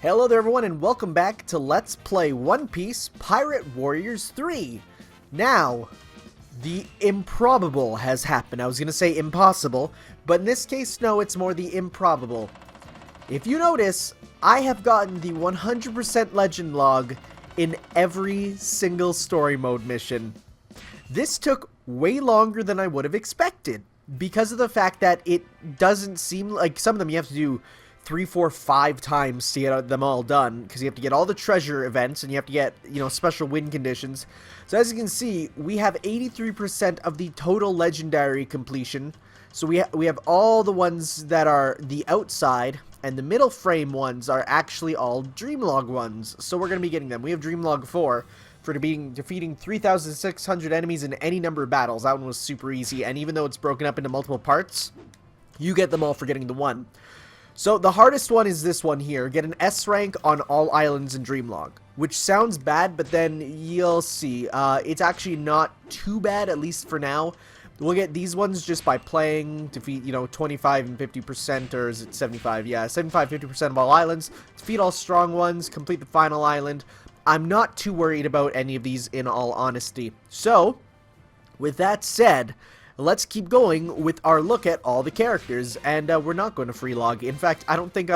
Hello there everyone and welcome back to Let's Play One Piece Pirate Warriors 3. Now, the improbable has happened. I was going to say impossible, but in this case, no, it's more the improbable. If you notice, I have gotten the 100% legend log in every single story mode mission. This took way longer than I would have expected because of the fact that it doesn't seem like some of them you have to do 3, 4, 5 times to get them all done, because you have to get all the treasure events and you have to get, special win conditions. So as you can see, we have 83% of the total legendary completion. So we have all the ones that are the outside, and the middle frame ones are actually all Dreamlog ones. So we're going to be getting them. We have Dreamlog 4 for defeating 3,600 enemies in any number of battles. That one was super easy, and even though it's broken up into multiple parts, you get them all for getting the one. So the hardest one is this one here. Get an S rank on all islands in Dreamlog, which sounds bad, but then you'll see. It's actually not too bad, at least for now. We'll get these ones just by playing, defeat, 25 and 50%, or is it 75? Yeah, 75, 50% of all islands. Defeat all strong ones, complete the final island. I'm not too worried about any of these in all honesty. So, with that said, let's keep going with our look at all the characters, and we're not going to freelog. In fact, I don't think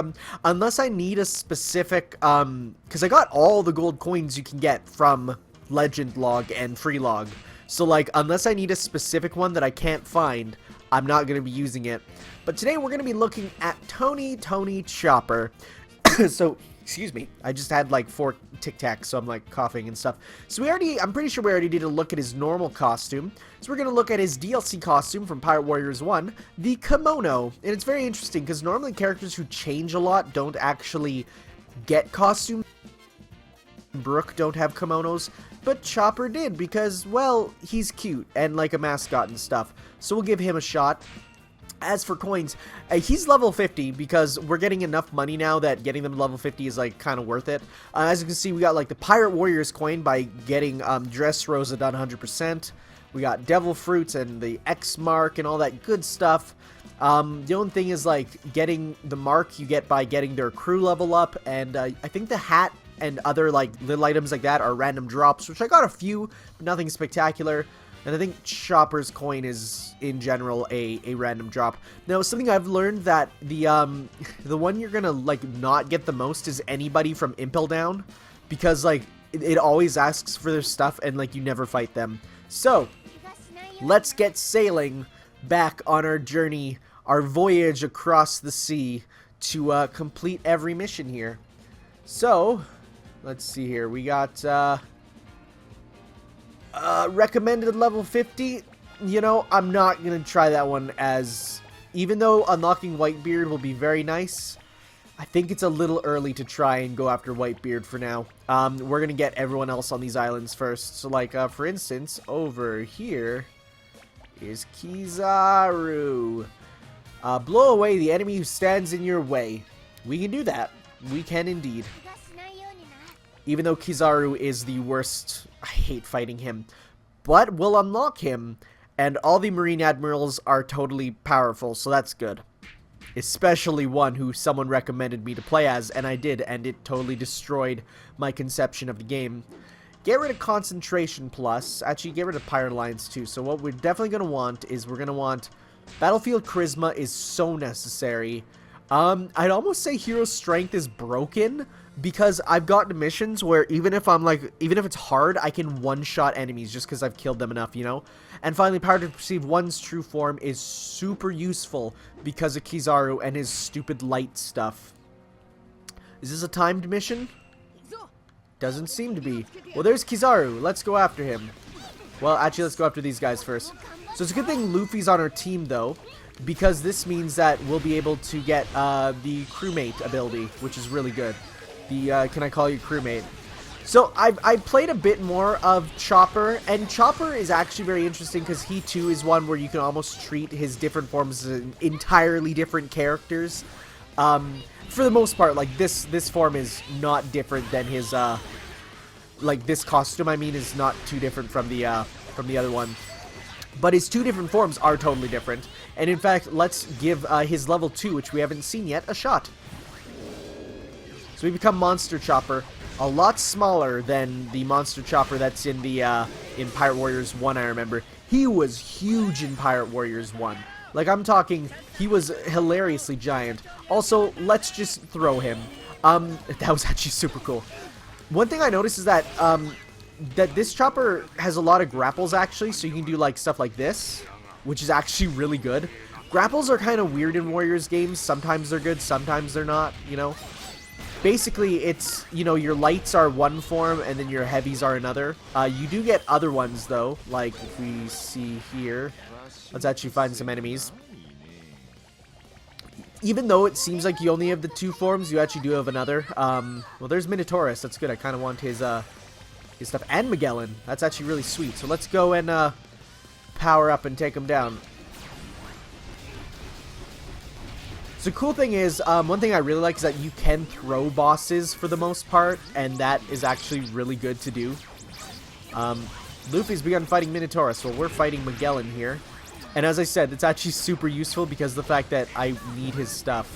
unless I need a specific, because I got all the gold coins you can get from Legend Log and Freelog. So, unless I need a specific one that I can't find, I'm not going to be using it. But today we're going to be looking at Tony Chopper. So, excuse me, I just had 4 Tic Tacs, so I'm coughing and stuff. So I'm pretty sure we already did a look at his normal costume. So we're going to look at his DLC costume from Pirate Warriors 1, the kimono. And it's very interesting because normally characters who change a lot don't actually get costumes. Brook don't have kimonos, but Chopper did because, well, he's cute and like a mascot and stuff. So we'll give him a shot. As for coins, he's level 50 because we're getting enough money now that getting them level 50 is kind of worth it. As you can see, we got the Pirate Warriors coin by getting Dressrosa done 100%. We got Devil Fruits and the X mark and all that good stuff. The only thing is getting the mark you get by getting their crew level up, and I think the hat and other little items like that are random drops, which I got a few, but nothing spectacular. And I think Chopper's coin is, in general, a random drop. Now, something I've learned that the one you're gonna, not get the most is anybody from Impel Down. Because, it always asks for their stuff and, you never fight them. So, let's get sailing back on our journey, our voyage across the sea to complete every mission here. So, let's see here. We got, recommended level 50. I'm not gonna try that one, as even though unlocking Whitebeard will be very nice, I think it's a little early to try and go after Whitebeard for now. We're gonna get everyone else on these islands first. So for instance, over here is Kizaru. Blow away the enemy who stands in your way. We can do that. We can indeed. Even though Kizaru is the worst, I hate fighting him. But we'll unlock him, and all the Marine Admirals are totally powerful, so that's good. Especially one who someone recommended me to play as, and I did, and it totally destroyed my conception of the game. Get rid of Concentration Plus. Actually, get rid of Pirate Alliance too. So what we're definitely going to want is Battlefield Charisma is so necessary. I'd almost say Hero Strength is broken, because I've gotten missions where even if it's hard, I can one-shot enemies just because I've killed them enough, And finally, Power to Perceive one's true form is super useful because of Kizaru and his stupid light stuff. Is this a timed mission? Doesn't seem to be. Well, there's Kizaru. Let's go after him. Well, actually, let's go after these guys first. So it's a good thing Luffy's on our team, though, because this means that we'll be able to get the crewmate ability, which is really good. The can I call you crewmate? So I played a bit more of Chopper, and Chopper is actually very interesting because he too is one where you can almost treat his different forms as entirely different characters. For the most part, this form is not different than his this costume, I mean, is not too different from the other one. But his two different forms are totally different. And in fact, let's give his level 2, which we haven't seen yet, a shot. So we become Monster Chopper, a lot smaller than the Monster Chopper that's in the in Pirate Warriors 1, I remember. He was huge in Pirate Warriors 1. Like, I'm talking, he was hilariously giant. Also, let's just throw him. That was actually super cool. One thing I noticed is that, that this chopper has a lot of grapples, actually, so you can do, like, stuff like this, which is actually really good. Grapples are kind of weird in Warriors games. Sometimes they're good, sometimes they're not, you know. Basically, it's, you know, your lights are one form, and then your heavies are another. You do get other ones, though, like, if we see here. Let's actually find some enemies. Even though it seems like you only have the 2 forms, you actually do have another. Well, there's Minotaurus. That's good. I kind of want his stuff. And Magellan. That's actually really sweet. So let's go and power up and take him down. So the cool thing is, one thing I really like is that you can throw bosses for the most part, and that is actually really good to do. Luffy's begun fighting Minotaurus, so we're fighting Magellan here. And as I said, it's actually super useful because of the fact that I need his stuff.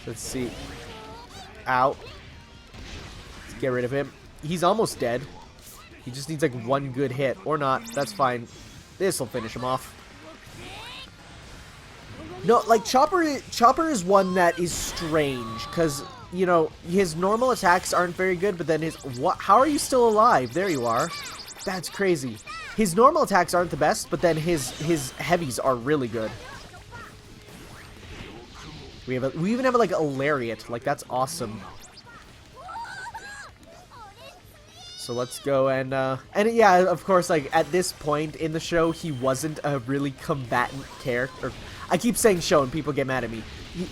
Let's see. Ow. Let's get rid of him. He's almost dead. He just needs like one good hit. Or not. That's fine. This'll finish him off. No, like, Chopper is one that is strange. Because, you know, his normal attacks aren't very good, but then his... What? How are you still alive? There you are. That's crazy. His normal attacks aren't the best, but then his heavies are really good. We even have like a lariat. Like, that's awesome. So let's go and yeah, of course, like, at this point in the show, he wasn't a really combatant character. I keep saying show and people get mad at me.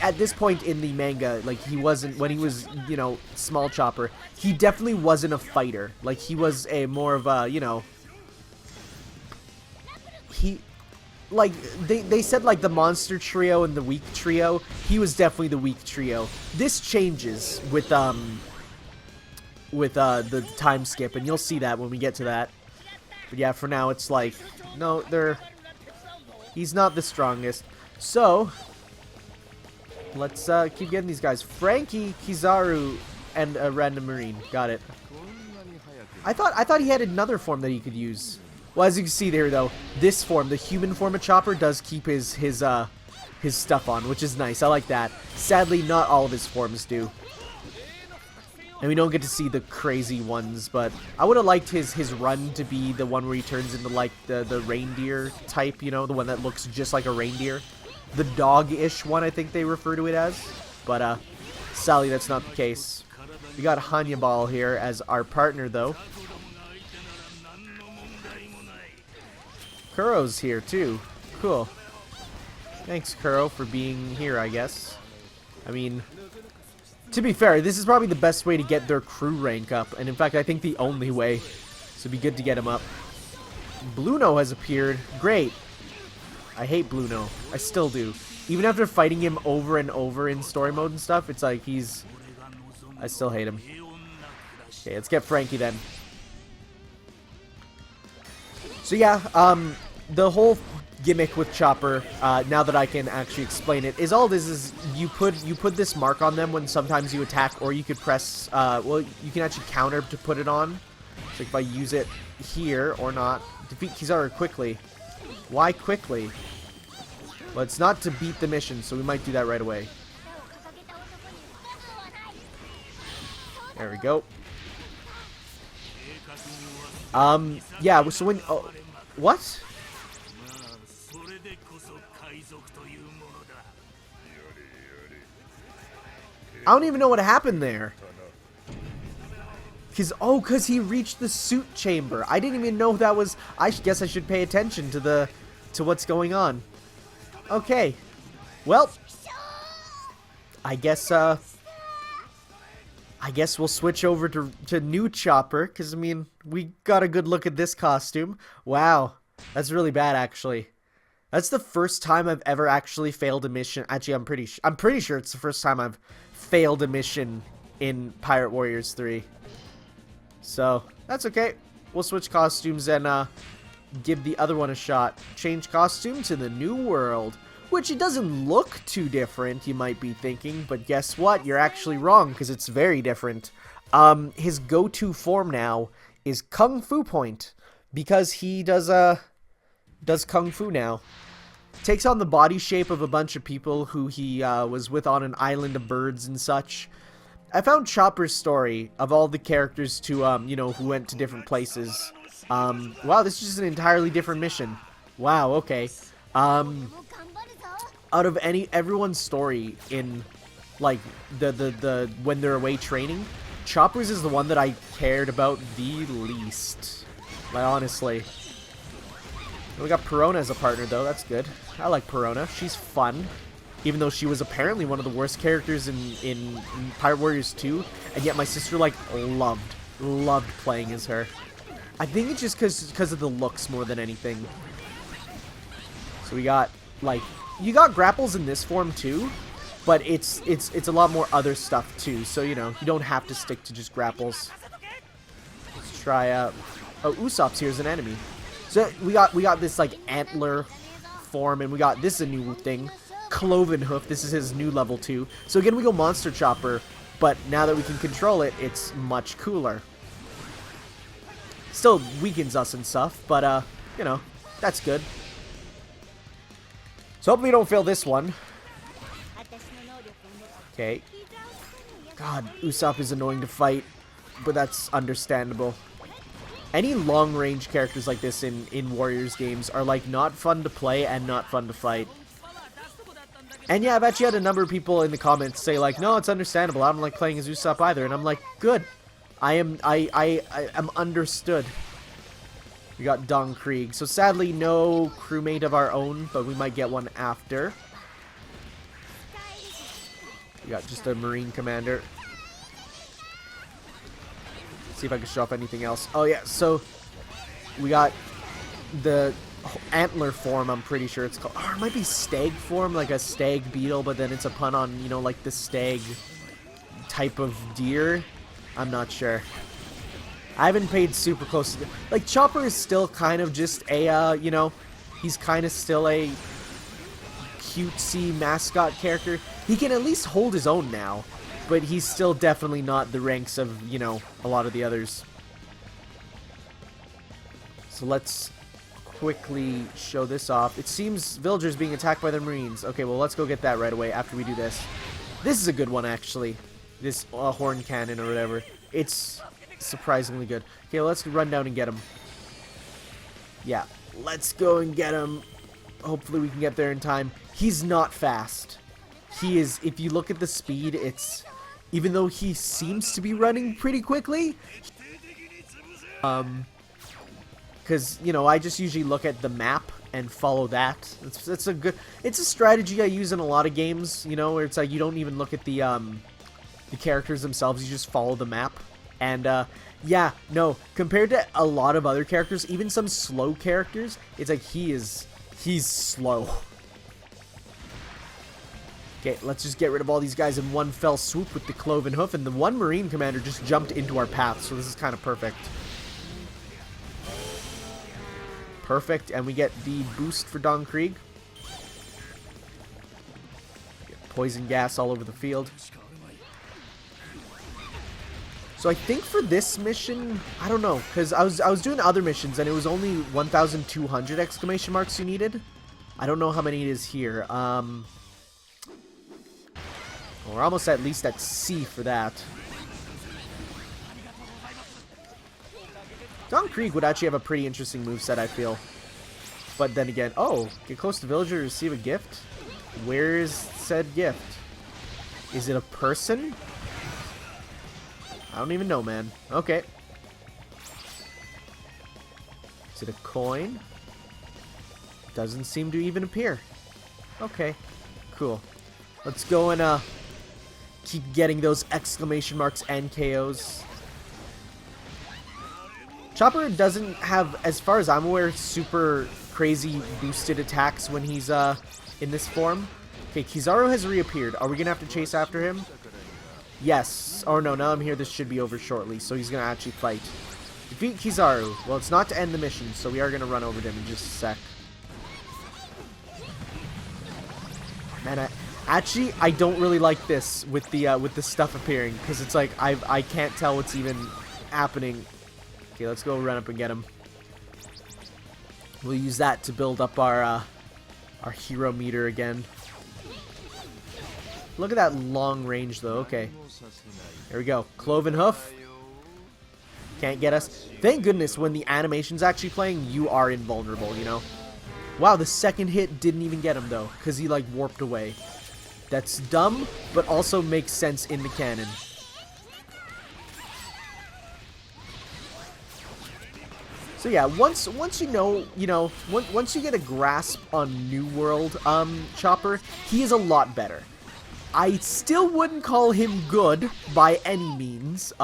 At this point in the manga, like, he wasn't, when he was, you know, small Chopper, he definitely wasn't a fighter. Like, he was a more of a, you know, like, they said, like, the monster trio and the weak trio. He was definitely the weak trio. This changes with the time skip, and you'll see that when we get to that. But yeah, for now, it's like, no, he's not the strongest. So, let's keep getting these guys. Frankie, Kizaru, and a random Marine. Got it. I thought he had another form that he could use. Well, as you can see there, though, this form, the human form of Chopper, does keep his stuff on, which is nice. I like that. Sadly, not all of his forms do. And we don't get to see the crazy ones, but I would have liked his run to be the one where he turns into, like, the reindeer type, you know, the one that looks just like a reindeer. The dog-ish one, I think they refer to it as. But, sadly, that's not the case. We got Hannibal here as our partner, though. Kuro's here, too. Cool. Thanks, Kuro, for being here, I guess. I mean, to be fair, this is probably the best way to get their crew rank up. And in fact, I think the only way. So it'd be good to get him up. Bluno has appeared. Great. I hate Bluno. I still do. Even after fighting him over and over in story mode and stuff, it's like he's... I still hate him. Okay, let's get Frankie then. So yeah, the whole gimmick with Chopper, now that I can actually explain it, is all this is you put this mark on them when sometimes you attack, or you could press, well, you can actually counter to put it on. So if I use it here or not, defeat Kizaru quickly. Why quickly? Well, it's not to beat the mission, so we might do that right away. There we go. Yeah, so when... Oh, what? I don't even know what happened there. Cause he reached the suit chamber. I didn't even know that was... I guess I should pay attention to what's going on. Okay. Well, I guess we'll switch over to new Chopper, because, I mean, we got a good look at this costume. Wow. That's really bad, actually. That's the first time I've ever actually failed a mission. Actually, I'm pretty sure it's the first time I've failed a mission in Pirate Warriors 3. So, that's okay. We'll switch costumes and give the other one a shot. Change costume to the new world. Which it doesn't look too different, you might be thinking. But guess what? You're actually wrong, because it's very different. His go-to form now is Kung Fu Point. Because he does Kung Fu now. Takes on the body shape of a bunch of people who he was with on an island of birds and such. I found Chopper's story of all the characters to, you know, who went to different places. Wow, this is just an entirely different mission. Wow, okay. Out of everyone's story in, like, the when they're away training, Chopper's is the one that I cared about the least. Like, honestly. We got Perona as a partner, though. That's good. I like Perona. She's fun. Even though she was apparently one of the worst characters in Pirate Warriors 2. And yet my sister, like, loved playing as her. I think it's just because of the looks more than anything. So we got, like... You got grapples in this form, too. But it's a lot more other stuff, too. So, you know, you don't have to stick to just grapples. Let's try out... Oh, Usopp's here as an enemy. So we got this like antler form, and we got this is a new thing, Cloven Hoof. This is his new level 2. So again, we go Monster Chopper, but now that we can control it, it's much cooler. Still weakens us and stuff, but you know, that's good. So hopefully we don't fail this one. Okay. God, Usopp is annoying to fight, but that's understandable. Any long-range characters like this in Warriors games are, like, not fun to play and not fun to fight. And yeah, I've actually had a number of people in the comments say, like, no, it's understandable. I don't like playing as Usopp either. And I'm like, good. I am understood. We got Don Krieg. So sadly, no crewmate of our own, but we might get one after. We got just a Marine commander. See if I can show off anything else. Oh yeah, so we got the antler form, I'm pretty sure it's called. Or it might be stag form, like a stag beetle, but then it's a pun on, you know, like the stag type of deer. I'm not sure. I haven't paid super close to like, Chopper is still kind of just a, you know, he's kind of still a cutesy mascot character. He can at least hold his own now. But he's still definitely not the ranks of, you know, a lot of the others. So let's quickly show this off. It seems villagers being attacked by the Marines. Okay, well, let's go get that right away after we do this. This is a good one, actually. This horn cannon or whatever. It's surprisingly good. Okay, let's run down and get him. Yeah, let's go and get him. Hopefully we can get there in time. He's not fast. He is, if you look at the speed, it's... Even though he seems to be running pretty quickly, because, you know, I just usually look at the map and follow that. It's a strategy I use in a lot of games, you know, where it's like you don't even look at the characters themselves, you just follow the map. And yeah, no, compared to a lot of other characters, even some slow characters, it's like he's slow. Okay, let's just get rid of all these guys in one fell swoop with the Cloven Hoof, and the one Marine commander just jumped into our path, so this is kind of perfect. Perfect, and we get the boost for Don Krieg. Get poison gas all over the field. So I think for this mission, I don't know, because I was doing other missions, and it was only 1,200 exclamation marks you needed. I don't know how many it is here. We're almost at least at C for that. Don Krieg would actually have a pretty interesting moveset, I feel. But then again, oh, get close to villager to receive a gift? Where is said gift? Is it a person? I don't even know, man. Okay. Is it a coin? Doesn't seem to even appear. Okay, cool. Let's go and keep getting those exclamation marks and KOs. Chopper doesn't have, as far as I'm aware, super crazy boosted attacks when he's in this form. Okay, Kizaru has reappeared. Are we gonna have to chase after him? Yes. Oh no, now I'm here. This should be over shortly, so he's gonna actually fight. Defeat Kizaru. Well, it's not to end the mission, so we are going to run over to him in just a sec. Man, I don't really like this with the stuff appearing, because it's like I can't tell what's even happening. Okay, let's go run up and get him. We'll use that to build up our hero meter again. Look at that long range, though. Okay. There we go. Cloven Hoof. Can't get us. Thank goodness when the animation's actually playing, you are invulnerable, you know? Wow, the second hit didn't even get him, though, because he, like, warped away. That's dumb, but also makes sense in the canon. So yeah, once you know, once you get a grasp on New World Chopper, he is a lot better. I still wouldn't call him good by any means,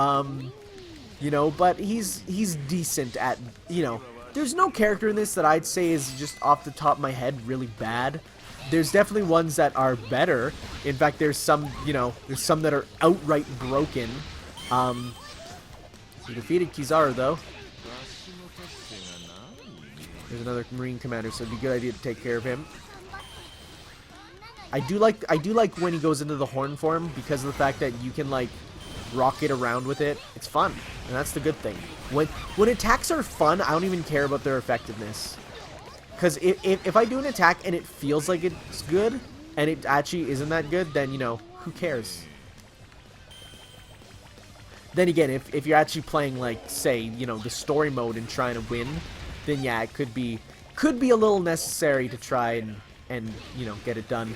you know, but he's decent at, you know, there's no character in this that I'd say is just off the top of my head really bad. There's definitely ones that are better. In fact, there's some, you know, there's some that are outright broken. We defeated Kizaru, though. There's another Marine commander, so it'd be a good idea to take care of him. I do like when he goes into the horn form because of the fact that you can like rocket around with it. It's fun, and that's the good thing. When attacks are fun, I don't even care about their effectiveness. Because if I do an attack and it feels like it's good, and it actually isn't that good, then, you know, who cares? Then again, if you're actually playing, like, say, you know, the story mode and trying to win, then yeah, it could be a little necessary to try and you know, get it done.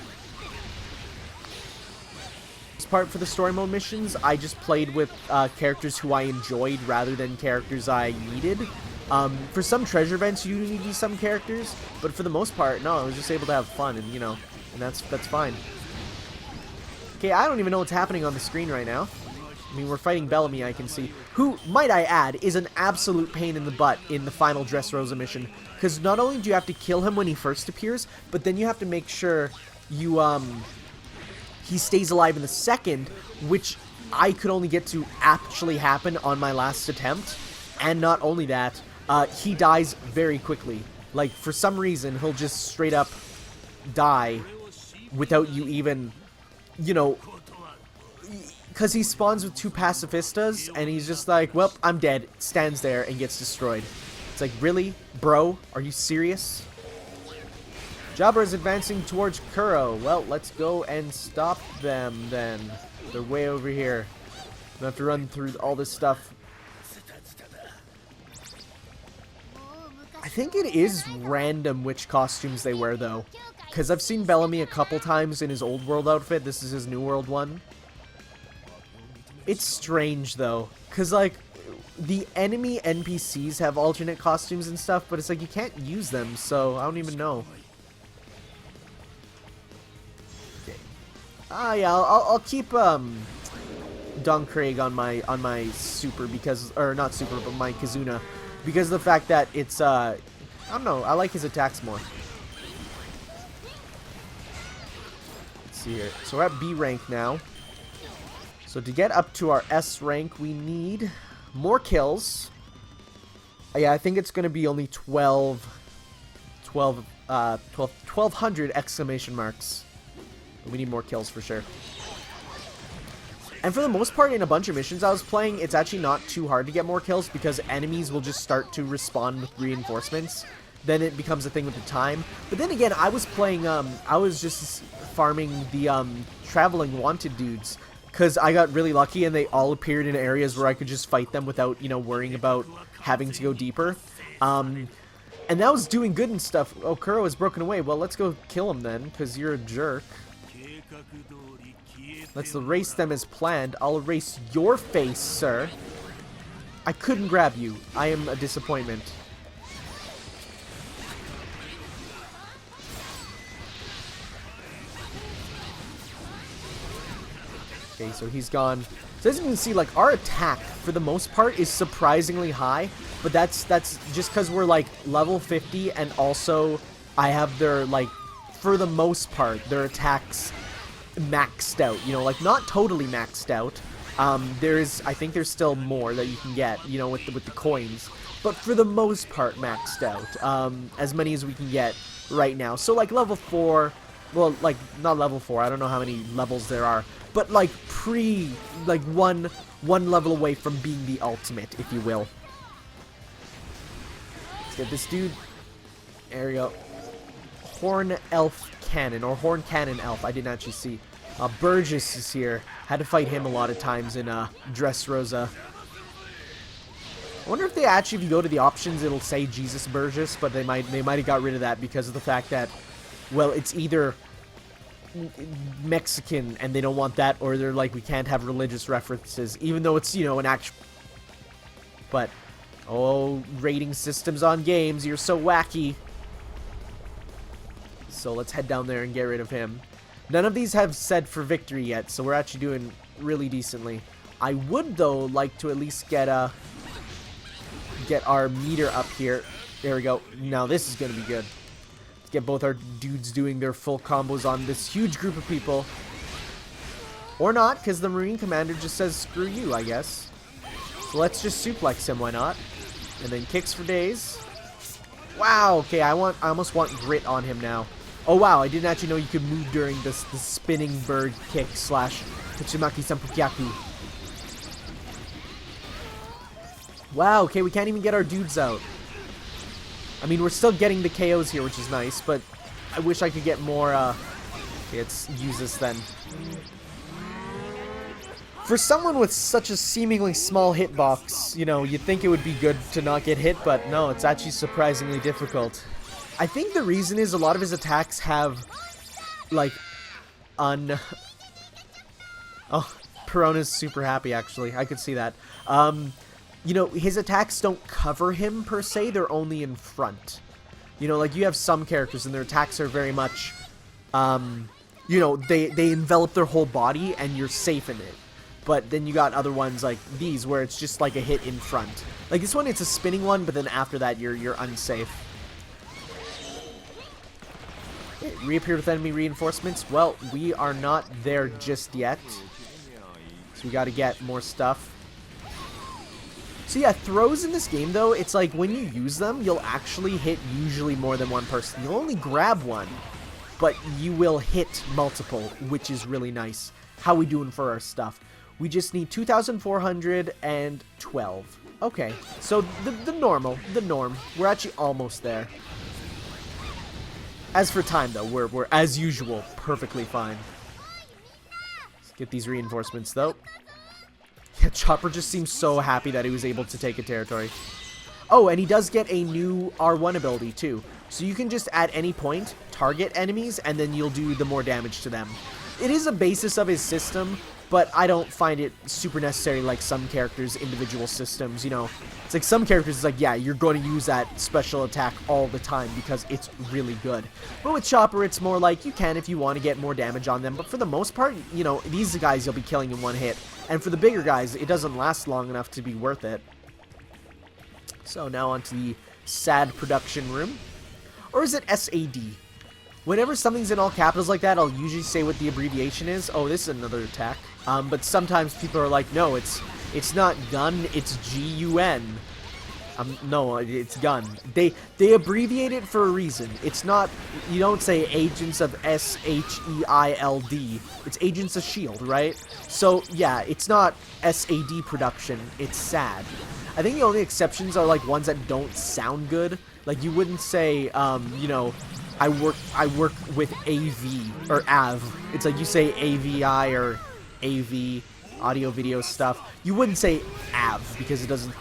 This part for the story mode missions, I just played with characters who I enjoyed rather than characters I needed. For some treasure events, you need some characters, but for the most part, no, I was just able to have fun, and you know, and that's fine. Okay, I don't even know what's happening on the screen right now. I mean, we're fighting Bellamy, I can see, who, might I add, is an absolute pain in the butt in the final Dressrosa mission, because not only do you have to kill him when he first appears, but then you have to make sure you, he stays alive in the second, which I could only get to actually happen on my last attempt, and not only that, he dies very quickly. Like, for some reason, he'll just straight up die without you even, you know, because he spawns with 2 pacifistas, and he's just like, well, I'm dead, stands there and gets destroyed. It's like, really? Bro? Are you serious? Jabra is advancing towards Kuro. Well, let's go and stop them then. They're way over here. We have to run through all this stuff. I think it is random which costumes they wear, though. Because I've seen Bellamy a couple times in his old world outfit. This is his new world one. It's strange, though. Because, like, the enemy NPCs have alternate costumes and stuff, but it's like you can't use them, so I don't even know. Okay. Ah, yeah, I'll keep, Don Craig on my super because, or not super, but my Kizuna. Because of the fact that it's, I don't know, I like his attacks more. Let's see here. So we're at B rank now. So to get up to our S rank, we need more kills. Yeah, I think it's going to be only 1,200 exclamation marks. We need more kills for sure. And for the most part, in a bunch of missions I was playing, it's actually not too hard to get more kills because enemies will just start to respond with reinforcements. Then it becomes a thing with the time. But then again, I was playing, I was just farming the traveling wanted dudes because I got really lucky and they all appeared in areas where I could just fight them without, you know, worrying about having to go deeper. And that was doing good and stuff. Oh, Kuro is broken away. Well, let's go kill him then because you're a jerk. Let's erase them as planned. I'll erase your face, sir. I couldn't grab you. I am a disappointment. Okay, so he's gone. So as you can see, like, our attack, for the most part, is surprisingly high. But that's just because we're, like, level 50, and also I have their, like, for the most part, their attacks maxed out. You know, like, not totally maxed out, I think there's still more that you can get, you know, with the coins. But for the most part, maxed out. As many as we can get right now. So like level 4, well, like not level 4. I don't know how many levels there are, but like like one level away from being the ultimate, if you will. Let's get this dude. There we go. Horn Elf Cannon, or Horn Cannon Elf. I didn't actually see. Burgess is here. Had to fight him a lot of times in Dressrosa. I wonder if they actually, if you go to the options, it'll say Jesus Burgess, but they might have got rid of that because of the fact that, well, it's either Mexican and they don't want that, or they're like, we can't have religious references, even though it's, you know, an actual. But, oh, rating systems on games, you're so wacky. So let's head down there and get rid of him. None of these have said for victory yet, so we're actually doing really decently. I would, though, like to at least get our meter up here. There we go. Now this is going to be good. Let's get both our dudes doing their full combos on this huge group of people. Or not, because the Marine Commander just says, screw you, I guess. So let's just suplex him, why not? And then kicks for days. Wow, okay, I almost want grit on him now. Oh wow, I didn't actually know you could move during the spinning bird kick / Tatsumaki Sanpukyaku. Wow, okay, we can't even get our dudes out. I mean, we're still getting the KOs here, which is nice, but I wish I could get more, okay, let's use this then. For someone with such a seemingly small hitbox, you know, you'd think it would be good to not get hit, but no, it's actually surprisingly difficult. I think the reason is a lot of his attacks have, like, Oh, Perona's super happy, actually. I could see that. You know, his attacks don't cover him, per se. They're only in front. You know, like, you have some characters, and their attacks are very much, you know, they envelop their whole body, and you're safe in it. But then you got other ones like these, where it's just like a hit in front. Like, this one, it's a spinning one, but then after that, you're unsafe. Reappear with enemy reinforcements. Well, we are not there just yet. So we got to get more stuff. So yeah, throws in this game, though, it's like when you use them, you'll actually hit usually more than one person. You'll only grab one, but you will hit multiple, which is really nice. How we doing for our stuff? We just need 2,412. Okay, so the norm. We're actually almost there. As for time, though, we're as usual, perfectly fine. Let's get these reinforcements, though. Yeah, Chopper just seems so happy that he was able to take a territory. Oh, and he does get a new R1 ability, too. So you can just, at any point, target enemies, and then you'll do the more damage to them. It is a basis of his system, but I don't find it super necessary like some characters' individual systems, you know. It's like some characters, it's like, yeah, you're going to use that special attack all the time because it's really good. But with Chopper, it's more like you can if you want to get more damage on them. But for the most part, you know, these guys you'll be killing in one hit. And for the bigger guys, it doesn't last long enough to be worth it. So now onto the SAD production room. Or is it SAD? Whenever something's in all capitals like that, I'll usually say what the abbreviation is. Oh, this is another attack. But sometimes people are like, no, it's not gun, it's GUN. No, it's gun. They abbreviate it for a reason. It's not, you don't say Agents of SHEILD. It's Agents of S.H.I.E.L.D., right? So, yeah, it's not SAD production, it's SAD. I think the only exceptions are, like, ones that don't sound good. Like, you wouldn't say, you know, I work with AV, or AV. It's like you say AVI or AV, audio video stuff. You wouldn't say AV, because it doesn't...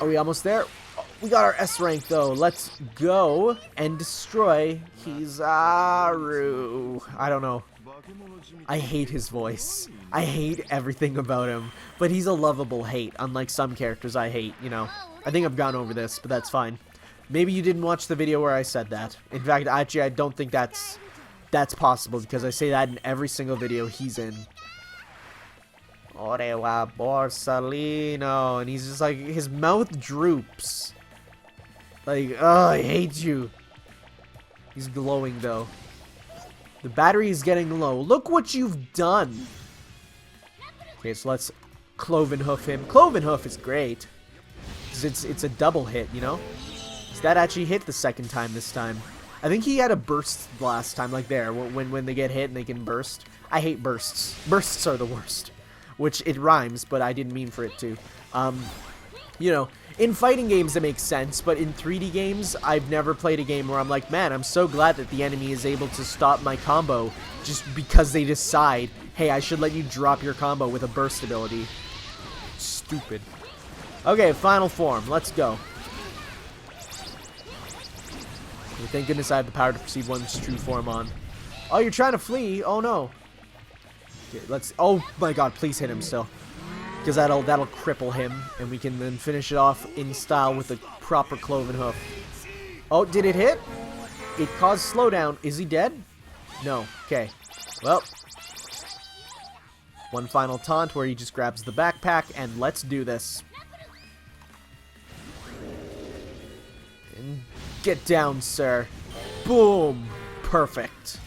Are we almost there? Oh, we got our S rank, though. Let's go and destroy Kizaru. I don't know. I hate his voice. I hate everything about him. But he's a lovable hate, unlike some characters I hate, you know. I think I've gone over this, but that's fine. Maybe you didn't watch the video where I said that. In fact, actually, I don't think that's possible, because I say that in every single video he's in. Orewa Borsalino. And he's just like, his mouth droops. Like, oh, I hate you. He's glowing, though. The battery is getting low. Look what you've done. Okay, so let's Cloven Hoof him. Cloven Hoof is great. 'Cause it's a double hit, you know? So that actually hit the second time this time. I think he had a burst last time, like there, when they get hit and they can burst. I hate bursts. Bursts are the worst. Which, it rhymes, but I didn't mean for it to. You know, in fighting games it makes sense, but in 3D games, I've never played a game where I'm like, man, I'm so glad that the enemy is able to stop my combo just because they decide, hey, I should let you drop your combo with a burst ability. Stupid. Okay, final form. Let's go. Thank goodness I have the power to perceive one's true form on. Oh, you're trying to flee? Oh, no. Okay, let's... Oh, my God. Please hit him still. Because that'll cripple him. And we can then finish it off in style with a proper Cloven Hoof. Oh, did it hit? It caused slowdown. Is he dead? No. Okay. Well. One final taunt where he just grabs the backpack. And let's do this. And... Get down, sir. Boom. Perfect.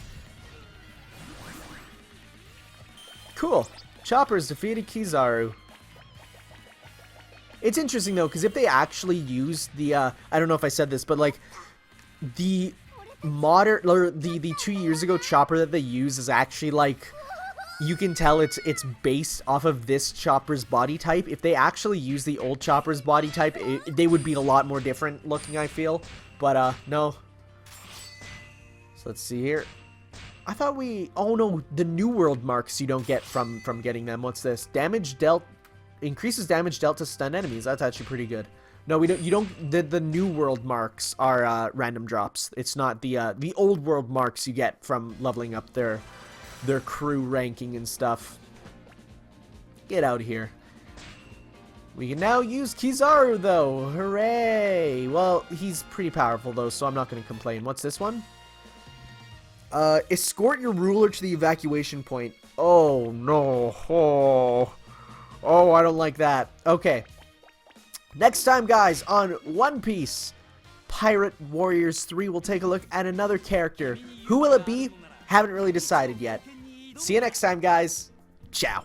Cool. Chopper's defeated Kizaru. It's interesting, though, because if they actually use the, I don't know if I said this, but, like, the modern, or the 2 years ago Chopper that they use is actually, like, you can tell it's based off of this Chopper's body type. If they actually use the old Chopper's body type, they would be a lot more different looking, I feel. But, no. So, let's see here. I thought we... Oh, no. The New World marks you don't get from getting them. What's this? Damage dealt... Increases damage dealt to stunned enemies. That's actually pretty good. No, we don't... You don't... The New World marks are, random drops. It's not the Old World marks you get from leveling up their crew ranking and stuff. Get out of here. We can now use Kizaru, though. Hooray! Well, he's pretty powerful, though, so I'm not going to complain. What's this one? Escort your ruler to the evacuation point. Oh, no. Oh, I don't like that. Okay. Next time, guys, on One Piece Pirate Warriors 3, we'll take a look at another character. Who will it be? Haven't really decided yet. See you next time, guys. Ciao.